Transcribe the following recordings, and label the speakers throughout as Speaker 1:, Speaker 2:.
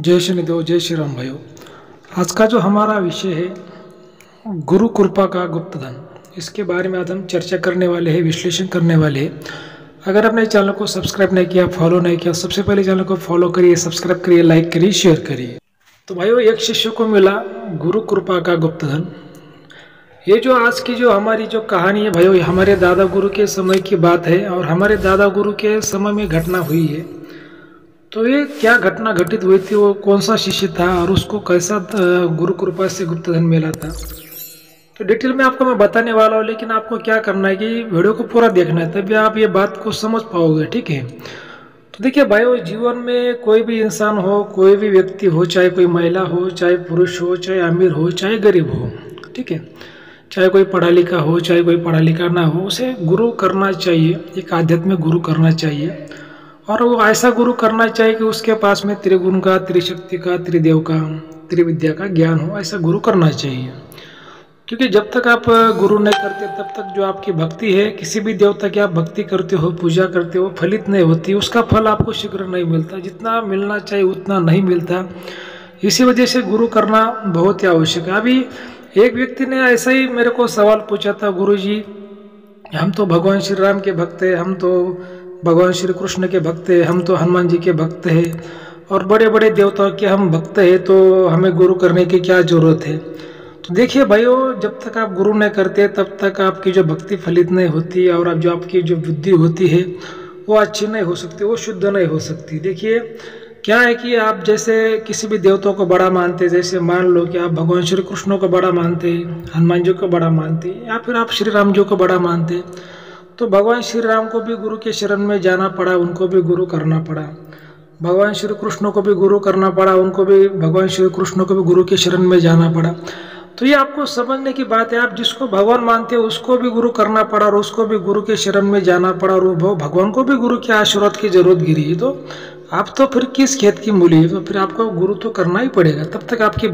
Speaker 1: जय शनिदेव, जय श्री राम भाइयों। आज का जो हमारा विषय है गुरु कृपा का गुप्त धन, इसके बारे में आज हम चर्चा करने वाले हैं, विश्लेषण करने वाले हैं। अगर आपने चैनल को सब्सक्राइब नहीं किया, फॉलो नहीं किया, सबसे पहले चैनल को फॉलो करिए, सब्सक्राइब करिए, लाइक करिए, शेयर करिए। तो भाइयों, एक शिष्य को मिला गुरु कृपा का गुप्त धन। ये जो आज की जो हमारी जो कहानी है भाइयों, हमारे दादा गुरु के समय की बात है और हमारे दादा गुरु के समय में घटना हुई है। तो ये क्या घटना घटित हुई थी, वो कौन सा शिष्य था और उसको कैसा गुरु कृपा से गुप्त धन मिला था, तो डिटेल में आपको मैं बताने वाला हूँ। लेकिन आपको क्या करना है कि वीडियो को पूरा देखना है, तभी आप ये बात को समझ पाओगे। ठीक है, तो देखिए भाइयों, जीवन में कोई भी इंसान हो, कोई भी व्यक्ति हो, चाहे कोई महिला हो, चाहे पुरुष हो, चाहे अमीर हो, चाहे गरीब हो, ठीक है, चाहे कोई पढ़ा लिखा हो, चाहे कोई पढ़ा लिखा ना हो, उसे गुरु करना चाहिए, एक आध्यात्मिक गुरु करना चाहिए। और वो ऐसा गुरु करना चाहिए कि उसके पास में त्रिगुण का, त्रिशक्ति का, त्रिदेव का, त्रिविद्या का ज्ञान हो, ऐसा गुरु करना चाहिए। क्योंकि जब तक आप गुरु नहीं करते तब तक जो आपकी भक्ति है, किसी भी देवता की आप भक्ति करते हो, पूजा करते हो, फलित नहीं होती, उसका फल आपको शीघ्र नहीं मिलता, जितना मिलना चाहिए उतना नहीं मिलता। इसी वजह से गुरु करना बहुत ही आवश्यक है। अभी एक व्यक्ति ने ऐसा ही मेरे को सवाल पूछा था, गुरुजी हम तो भगवान श्री राम के भक्त हैं, हम तो भगवान श्री कृष्ण के भक्त हैं, हम तो हनुमान जी के भक्त हैं और बड़े बड़े देवताओं के हम भक्त हैं, तो हमें गुरु करने की क्या जरूरत है। तो देखिए भाइयों, जब तक आप गुरु नहीं करते तब तक आपकी जो भक्ति फलित नहीं होती और अब जो आपकी जो बुद्धि होती है वो अच्छी नहीं हो सकती, वो शुद्ध नहीं हो सकती। देखिए क्या है कि आप जैसे किसी भी देवताओं को बड़ा मानते, जैसे मान लो कि आप भगवान श्री कृष्ण को बड़ा मानते, हनुमान जी को बड़ा मानते, या फिर आप श्री राम जी को बड़ा मानते, तो भगवान श्री राम को भी गुरु के शरण में जाना पड़ा, उनको भी गुरु करना पड़ा। भगवान श्री कृष्ण को भी गुरु करना पड़ा, उनको भी, भगवान श्री कृष्ण को भी गुरु के शरण में जाना पड़ा। तो ये आपको समझने की बात है, आप जिसको भगवान मानते हैं उसको भी गुरु करना पड़ा और उसको भी गुरु के शरण में जाना पड़ा और वो भगवान को भी गुरु के आशीर्वाद की जरूरत गिरी। तो आप तो फिर किस खेत की मूली है, तो फिर आपको गुरु तो करना ही पड़ेगा, तब तक आपकी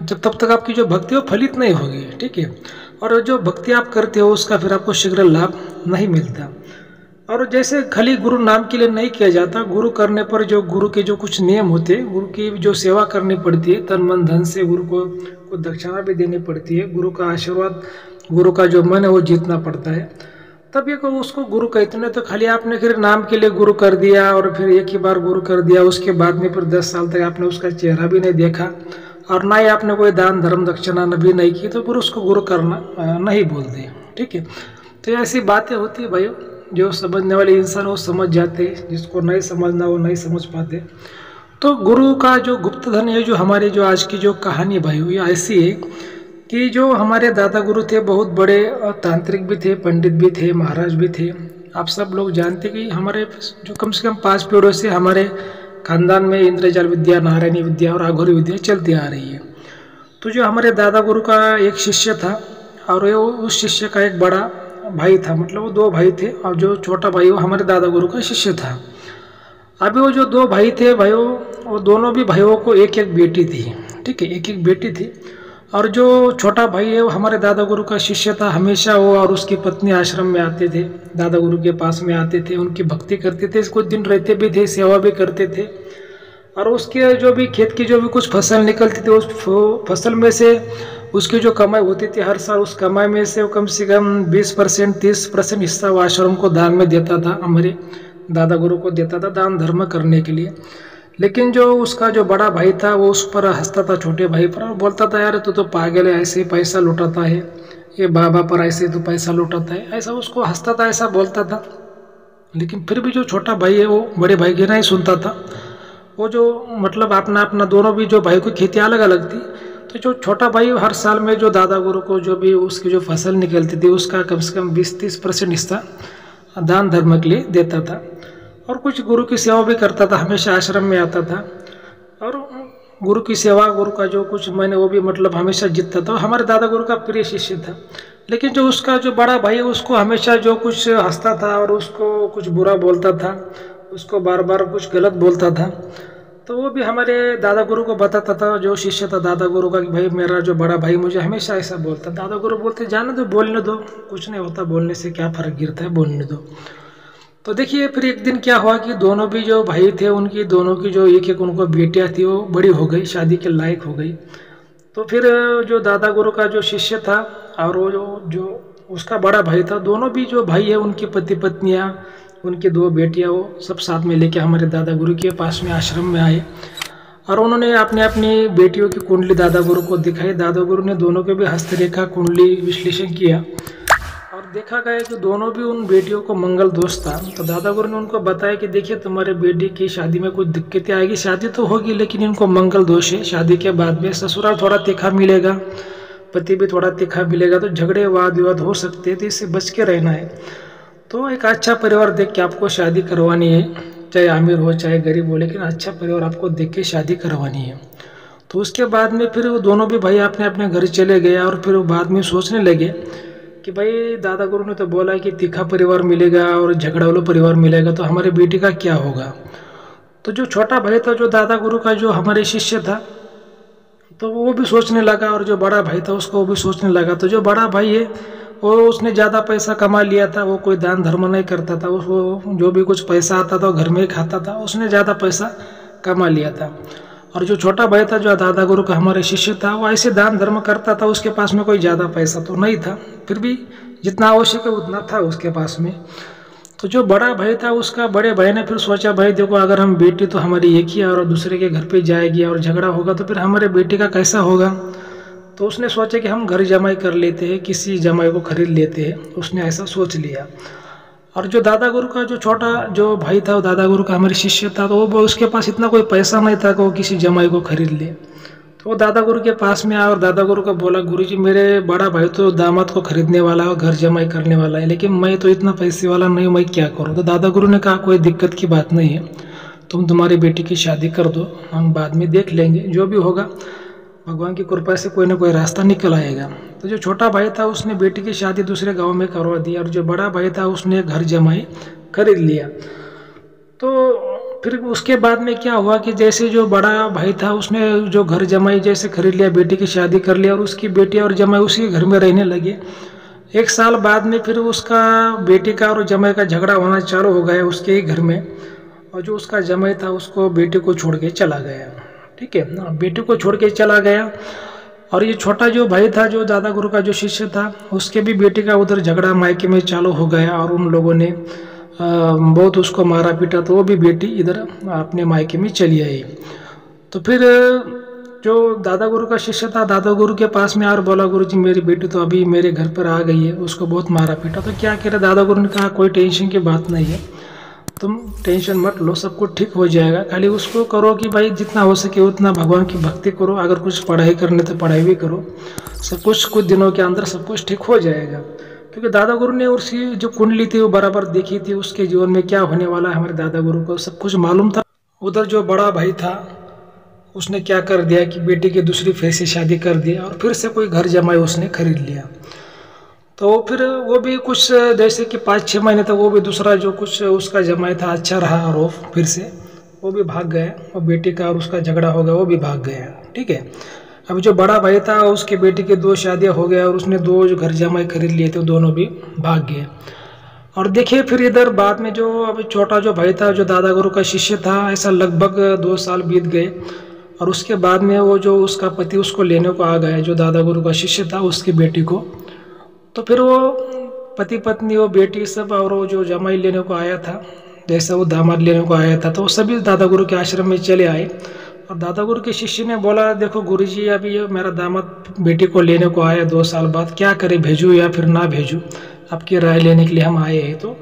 Speaker 1: तब तक आपकी जो भक्ति वो फलित नहीं होगी। ठीक है, और जो भक्ति आप करते हो उसका फिर आपको शीघ्र लाभ नहीं मिलता। और जैसे खाली गुरु नाम के लिए नहीं किया जाता, गुरु करने पर जो गुरु के जो कुछ नियम होते हैं, गुरु की जो सेवा करनी पड़ती है तन मन धन से, गुरु को दक्षिणा भी देनी पड़ती है, गुरु का आशीर्वाद, गुरु का जो मन है वो जीतना पड़ता है, तब ये को उसको गुरु कहते हैं। तो खाली आपने फिर नाम के लिए गुरु कर दिया और फिर एक ही बार गुरु कर दिया, उसके बाद में फिर 10 साल तक आपने उसका चेहरा भी नहीं देखा और ना ही आपने कोई दान धर्म दक्षिणा भी नहीं की, तो फिर उसको गुरु करना नहीं बोलते। ठीक है, तो ऐसी बातें होती है भाइयों, जो समझने वाले इंसान वो समझ जाते, जिसको नहीं समझना वो नहीं समझ पाते। तो गुरु का जो गुप्त धन है, जो हमारे जो आज की जो कहानी भाइयों, ये ऐसी है कि जो हमारे दादा गुरु थे बहुत बड़े तांत्रिक भी थे, पंडित भी थे, महाराज भी थे। आप सब लोग जानते कि हमारे जो कम से कम 5 पीढ़ियों से हमारे खानदान में इंद्रजाल विद्या, नारायणी विद्या और आघोरी विद्या चलती आ रही है। तो जो हमारे दादा गुरु का एक शिष्य था और वो उस शिष्य का एक बड़ा भाई था, मतलब वो 2 भाई थे और जो छोटा भाई वो हमारे दादा गुरु का शिष्य था। अभी वो जो 2 भाई थे भाइयों, वो दोनों भी भाइयों को एक एक बेटी थी। ठीक है, एक एक बेटी थी। और जो छोटा भाई है वो हमारे दादा गुरु का शिष्य था। हमेशा वो और उसकी पत्नी आश्रम में आते थे, दादा गुरु के पास में आते थे, उनकी भक्ति करते थे, कुछ दिन रहते भी थे, सेवा भी करते थे। और उसके जो भी खेत की जो भी कुछ फसल निकलती थी, उस फसल में से उसकी जो कमाई होती थी हर साल, उस कमाई में से वो कम से कम 20% 30% हिस्सा वो आश्रम को दान में देता था, हमारे दादा गुरु को देता था दान धर्म करने के लिए। लेकिन जो उसका जो बड़ा भाई था वो उस पर हंसता था, छोटे भाई पर, और बोलता था यार तू तो पागल है, ऐसे पैसा लुटाता है, ये बाबा पर ऐसे तो पैसा लुटाता है, ऐसा उसको हंसता था, ऐसा बोलता था। लेकिन फिर भी जो छोटा भाई है वो बड़े भाई की नहीं सुनता था। वो जो मतलब अपना अपना दोनों भी जो भाई की खेती अलग अलग थी, तो जो छोटा भाई हर साल में जो दादा गुरु को जो भी उसकी जो फसल निकलती थी उसका कम से कम 20-30% हिस्सा दान धर्म के लिए देता था और कुछ गुरु की सेवा भी करता था, हमेशा आश्रम में आता था और गुरु की सेवा, गुरु का जो कुछ मैंने वो भी मतलब हमेशा जीतता था। हमारे दादा गुरु का प्रिय शिष्य था। लेकिन जो उसका जो बड़ा भाई है उसको हमेशा जो कुछ हंसता था और उसको कुछ बुरा बोलता था, उसको बार बार कुछ गलत बोलता था। तो वो भी हमारे दादा गुरु को बताता था, जो शिष्य था दादा गुरु का, कि भाई मेरा जो बड़ा भाई मुझे हमेशा ऐसा बोलता। दादा गुरु बोलते जाने दो, बोलने दो, कुछ नहीं होता, बोलने से क्या फर्क गिरता है, बोलने दो। तो देखिए फिर एक दिन क्या हुआ कि दोनों भी जो भाई थे उनकी दोनों की जो एक एक उनको बेटियां थी वो बड़ी हो गई, शादी के लायक हो गई। तो फिर जो दादा गुरु का जो शिष्य था और वो जो उसका बड़ा भाई था, दोनों भी जो भाई है उनकी पति पत्नियां, उनकी दो बेटियां, वो सब साथ में लेके हमारे दादा गुरु के पास में आश्रम में आए और उन्होंने अपनी अपनी बेटियों की कुंडली दादा गुरु को दिखाई। दादा गुरु ने दोनों के भी हस्तरेखा कुंडली विश्लेषण किया और देखा गया कि दोनों भी उन बेटियों को मंगल दोष था। तो दादा गुरु ने उनको बताया कि देखिए तुम्हारे बेटी की शादी में कुछ दिक्कतें आएगी, शादी तो होगी लेकिन इनको मंगल दोष है, शादी के बाद में ससुराल थोड़ा तीखा मिलेगा, पति भी थोड़ा तीखा मिलेगा, तो झगड़े वाद विवाद हो सकते हैं, तो इससे बच के रहना है। तो एक अच्छा परिवार देख के आपको शादी करवानी है, चाहे अमीर हो चाहे गरीब हो, लेकिन अच्छा परिवार आपको देख के शादी करवानी है। तो उसके बाद में फिर वो दोनों भी भाई अपने अपने घर चले गए और फिर वो बाद में सोचने लगे कि भाई दादा गुरु ने तो बोला कि तीखा परिवार मिलेगा और झगड़ालू परिवार मिलेगा, तो हमारे बेटी का क्या होगा। तो जो छोटा भाई था, जो दादा गुरु का जो हमारे शिष्य था, तो वो भी सोचने लगा और जो बड़ा भाई था उसको वो भी सोचने लगा। तो जो बड़ा भाई है वो उसने ज़्यादा पैसा कमा लिया था, वो कोई दान धर्म नहीं करता था, उसको जो भी कुछ पैसा आता था वो घर में ही खाता था, उसने ज़्यादा पैसा कमा लिया था। और जो छोटा भाई था, जो दादा गुरु का हमारे शिष्य था, वो ऐसे दान धर्म करता था, उसके पास में कोई ज़्यादा पैसा तो नहीं था, फिर भी जितना आवश्यक है उतना था उसके पास में। तो जो बड़ा भाई था, उसका बड़े भाई ने फिर सोचा भाई देखो अगर हम बेटी तो हमारी एक ही है और दूसरे के घर पे जाएगी और झगड़ा होगा तो फिर हमारे बेटी का कैसा होगा। तो उसने सोचा कि हम घर जमाई कर लेते हैं, किसी जमाई को खरीद लेते हैं, उसने ऐसा सोच लिया। और जो दादा गुरु का जो छोटा जो भाई था, वो दादा गुरु का हमारे शिष्य था, तो वो उसके पास इतना कोई पैसा नहीं था कि वो किसी जमाई को खरीद ले। तो वो दादा गुरु के पास में आया और दादा गुरु को बोला गुरुजी मेरे बड़ा भाई तो दामाद को खरीदने वाला है, घर जमाई करने वाला है, लेकिन मैं तो इतना पैसे वाला नहीं हूँ, मैं क्या करूँ। तो दादा गुरु ने कहा कोई दिक्कत की बात नहीं है, तुम तुम्हारी बेटी की शादी कर दो, हम बाद में देख लेंगे, जो भी होगा भगवान की कृपा से कोई ना कोई रास्ता निकल आएगा। तो जो छोटा भाई था उसने बेटी की शादी दूसरे गांव में करवा दी और जो बड़ा भाई था उसने घर जमाई खरीद लिया। तो फिर उसके बाद में क्या हुआ कि जैसे जो बड़ा भाई था उसने जो घर जमाई जैसे खरीद लिया, बेटी की शादी कर लिया और उसकी बेटी और जमाई उसी घर में रहने लगे। एक साल बाद में फिर उसका बेटी का और जमाई का झगड़ा होना चालू हो गया उसके ही घर में, और जो उसका जमाई था उसको बेटी को छोड़ के चला गया। ठीक है, बेटी को छोड़ के चला गया। और ये छोटा जो भाई था, जो दादा गुरु का जो शिष्य था, उसके भी बेटी का उधर झगड़ा मायके में चालू हो गया और उन लोगों ने बहुत उसको मारा पीटा, तो वो भी बेटी इधर अपने मायके में चली आई। तो फिर जो दादा गुरु का शिष्य था दादा गुरु के पास में और बोला गुरुजी मेरी बेटी तो अभी मेरे घर पर आ गई है, उसको बहुत मारा पीटा। तो क्या कह रहे, दादा गुरु ने कहा कोई टेंशन की बात नहीं है, तुम टेंशन मत लो, सब कुछ ठीक हो जाएगा, खाली उसको करो कि भाई जितना हो सके उतना भगवान की भक्ति करो, अगर कुछ पढ़ाई करने तो पढ़ाई भी करो, सब कुछ दिनों के अंदर सब कुछ ठीक हो जाएगा। क्योंकि दादा गुरु ने उसकी जो कुंडली थी वो बराबर देखी थी, उसके जीवन में क्या होने वाला है हमारे दादा गुरु को सब कुछ मालूम था। उधर जो बड़ा भाई था उसने क्या कर दिया कि बेटी की दूसरी फिर से शादी कर दी और फिर से कोई घर जमाई उसने खरीद लिया। तो फिर वो भी कुछ जैसे कि 5-6 महीने तक वो भी दूसरा जो कुछ उसका जमाई था अच्छा रहा और वो फिर से वो भी भाग गया, और बेटी का और उसका झगड़ा हो गया, वो भी भाग गया। ठीक है, अब जो बड़ा भाई था उसकी बेटी की 2 शादियां हो गया और उसने 2 जो घर जमाई खरीद लिए थे दोनों भी भाग गए। और देखिए फिर इधर बाद में जो अब छोटा जो भाई था जो दादा गुरु का शिष्य था, ऐसा लगभग 2 साल बीत गए और उसके बाद में वो जो उसका पति उसको लेने को आ गया, जो दादा गुरु का शिष्य था उसकी बेटी को। तो फिर वो पति पत्नी वो बेटी सब और वो जो जमाई लेने को आया था, जैसा वो दामाद लेने को आया था, तो वो सभी दादा गुरु के आश्रम में चले आए। और दादा गुरु के शिष्य ने बोला देखो गुरुजी अभी ये मेरा दामाद बेटी को लेने को आया 2 साल बाद, क्या करे, भेजूँ या फिर ना भेजूँ, आपकी राय लेने के लिए हम आए हैं। तो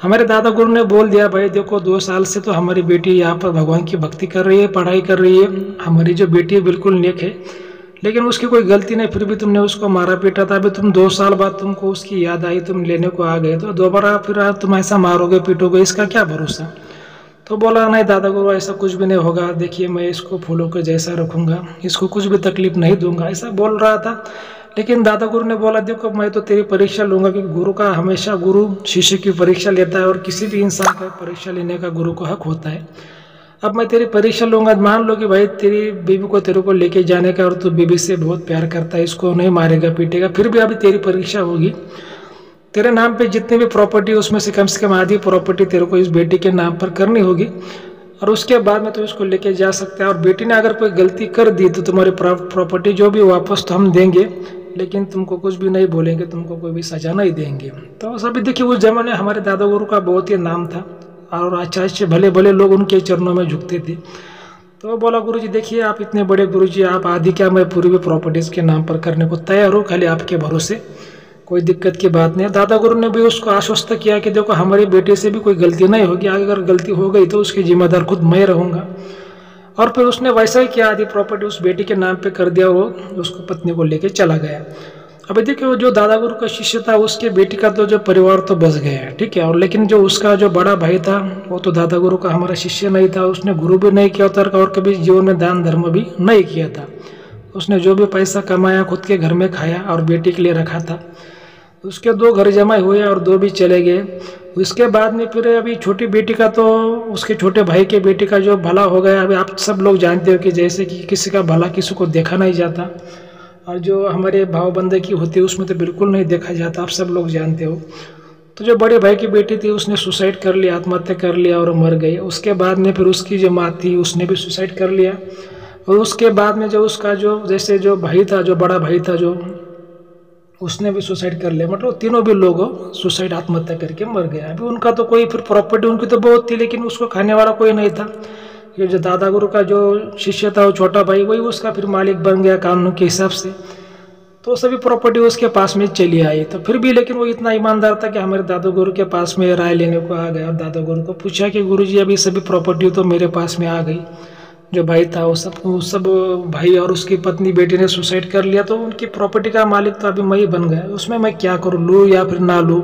Speaker 1: हमारे दादा गुरु ने बोल दिया भाई देखो 2 साल से तो हमारी बेटी यहाँ पर भगवान की भक्ति कर रही है, पढ़ाई कर रही है, हमारी जो बेटी है बिल्कुल नेक है, लेकिन उसकी कोई गलती नहीं, फिर भी तुमने उसको मारा पीटा था, अभी तुम 2 साल बाद तुमको उसकी याद आई, तुम लेने को आ गए, तो दोबारा फिर तुम ऐसा मारोगे पीटोगे, इसका क्या भरोसा। तो बोला नहीं दादा गुरु ऐसा कुछ भी नहीं होगा, देखिए मैं इसको फूलों के जैसा रखूँगा, इसको कुछ भी तकलीफ नहीं दूंगा, ऐसा बोल रहा था। लेकिन दादा गुरु ने बोला देखो मैं तो तेरी परीक्षा लूँगा, क्योंकि गुरु का हमेशा गुरु शिष्य की परीक्षा लेता है और किसी भी इंसान का परीक्षा लेने का गुरु को हक होता है। अब मैं तेरी परीक्षा लूँगा, मान लो कि भाई तेरी बीवी को तेरे को लेके जाने का और तू बीवी से बहुत प्यार करता है, इसको नहीं मारेगा पीटेगा, फिर भी अभी तेरी परीक्षा होगी। तेरे नाम पे जितनी भी प्रॉपर्टी उसमें से कम आधी प्रॉपर्टी तेरे को इस बेटी के नाम पर करनी होगी, और उसके बाद में तो इसको लेके जा सकता है। और बेटी ने अगर कोई गलती कर दी तो तुम्हारी प्रॉपर्टी जो भी वापस तो हम देंगे, लेकिन तुमको कुछ भी नहीं बोलेंगे, तुमको कोई भी सजा नहीं देंगे। तो सभी देखिए उस जमाने हमारे दादा गुरु का बहुत ही नाम था, और अच्छे भले भले लोग उनके चरणों में झुकते थे। तो बोला गुरुजी देखिए आप इतने बड़े गुरुजी, आप आदि क्या मैं पूरी भी प्रॉपर्टीज़ के नाम पर करने को तैयार हूँ, खाली आपके भरोसे, कोई दिक्कत की बात नहीं है। दादा गुरु ने भी उसको आश्वस्त किया कि देखो हमारी बेटे से भी कोई गलती नहीं होगी, अगर गलती हो गई तो उसकी जिम्मेदार खुद मैं रहूँगा। और फिर उसने वैसा ही किया, आधी प्रॉपर्टी उस बेटी के नाम पे कर दिया, वो उसको पत्नी को लेके चला गया। अभी देखिए जो दादा गुरु का शिष्य था उसके बेटी का तो जो परिवार तो बच गया है, ठीक है। और लेकिन जो उसका जो बड़ा भाई था वो तो दादा गुरु का हमारा शिष्य नहीं था, उसने गुरु भी नहीं किया था और कभी जीवन में दान धर्म भी नहीं किया था। उसने जो भी पैसा कमाया खुद के घर में खाया और बेटी के लिए रखा था। उसके 2 घर जमाए हुए और 2 भी चले गए। उसके बाद में फिर अभी छोटी बेटी का तो उसके छोटे भाई के बेटी का जो भला हो गया। अभी आप सब लोग जानते हो कि जैसे कि किसी का भला किसी को देखा नहीं जाता, और जो हमारे भाव बंदगी होती है उसमें तो बिल्कुल नहीं देखा जाता, आप सब लोग जानते हो। तो जो बड़े भाई की बेटी थी उसने सुसाइड कर लिया, आत्महत्या कर लिया और मर गई। उसके बाद में फिर उसकी जो माँ थी उसने भी सुसाइड कर लिया। और उसके बाद में जो उसका जो जैसे जो भाई था, जो बड़ा भाई था, जो उसने भी सुसाइड कर लिया। मतलब तीनों भी लोग सुसाइड आत्महत्या करके मर गए। अभी उनका तो कोई फिर प्रॉपर्टी उनकी तो बहुत थी, लेकिन उसको खाने वाला कोई नहीं था। ये जो दादा गुरु का जो शिष्य था वो छोटा भाई, वही उसका फिर मालिक बन गया कानून के हिसाब से। तो सभी प्रॉपर्टी उसके पास में चली आई। तो फिर भी लेकिन वो इतना ईमानदार था कि हमारे दादा गुरु के पास में राय लेने को आ गया, और दादा गुरु को पूछा कि गुरुजी अभी सभी प्रॉपर्टी तो मेरे पास में आ गई। जो भाई था वो सब भाई और उसकी पत्नी बेटी ने सुसाइड कर लिया, तो उनकी प्रॉपर्टी का मालिक तो अभी मैं ही बन गया। उसमें मैं क्या करूँ, लूँ या फिर ना लूँ?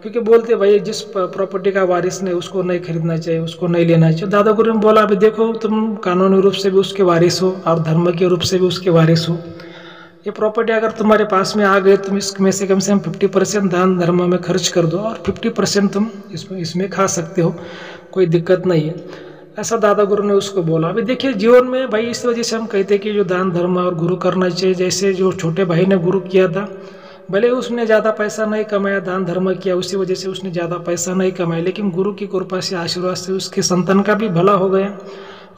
Speaker 1: क्योंकि बोलते भाई जिस प्रॉपर्टी का वारिस नहीं उसको नहीं खरीदना चाहिए, उसको नहीं लेना चाहिए। दादा गुरु ने बोला अभी देखो तुम कानूनी रूप से भी उसके वारिस हो और धर्म के रूप से भी उसके वारिस हो। ये प्रॉपर्टी अगर तुम्हारे पास में आ गई तुम इसमें से कम 50% दान धर्म में खर्च कर दो, और 50% तुम इसमें खा सकते हो, कोई दिक्कत नहीं है। ऐसा दादा गुरु ने उसको बोला। अभी देखिए जीवन में भाई इस वजह से हम कहते हैं कि जो दान धर्म और गुरु करना चाहिए। जैसे जो छोटे भाई ने गुरु किया था, भले उसने ज़्यादा पैसा नहीं कमाया, दान धर्म किया, उसी वजह से उसने ज़्यादा पैसा नहीं कमाया, लेकिन गुरु की कृपा से आशीर्वाद से उसके संतान का भी भला हो गया।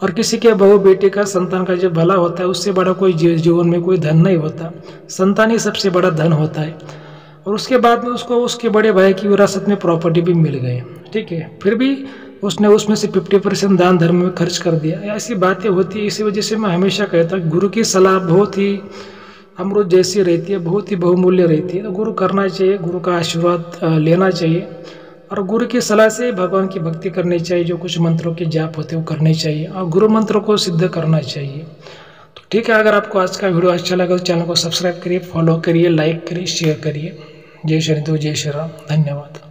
Speaker 1: और किसी के बहू बेटे का संतान का जब भला होता है उससे बड़ा कोई जीवन में कोई धन नहीं होता, संतान ही सबसे बड़ा धन होता है। और उसके बाद में उसको उसके बड़े भाई की विरासत में प्रॉपर्टी भी मिल गई, ठीक है। फिर भी उसने उसमें से 50% दान धर्म में खर्च कर दिया। ऐसी बातें होती है। इसी वजह से मैं हमेशा कहता हूँ गुरु की सलाह बहुत ही अमृत जैसी रहती है, बहुत ही बहुमूल्य रहती है। तो गुरु करना चाहिए, गुरु का आशीर्वाद लेना चाहिए, और गुरु की सलाह से भगवान की भक्ति करनी चाहिए। जो कुछ मंत्रों के जाप होते हैं वो करने चाहिए, और गुरु मंत्रों को सिद्ध करना चाहिए। तो ठीक है, अगर आपको आज का वीडियो अच्छा लगा तो चैनल को सब्सक्राइब करिए, फॉलो करिए, लाइक करिए, शेयर करिए। जय श्री देव, जय श्री राम, धन्यवाद।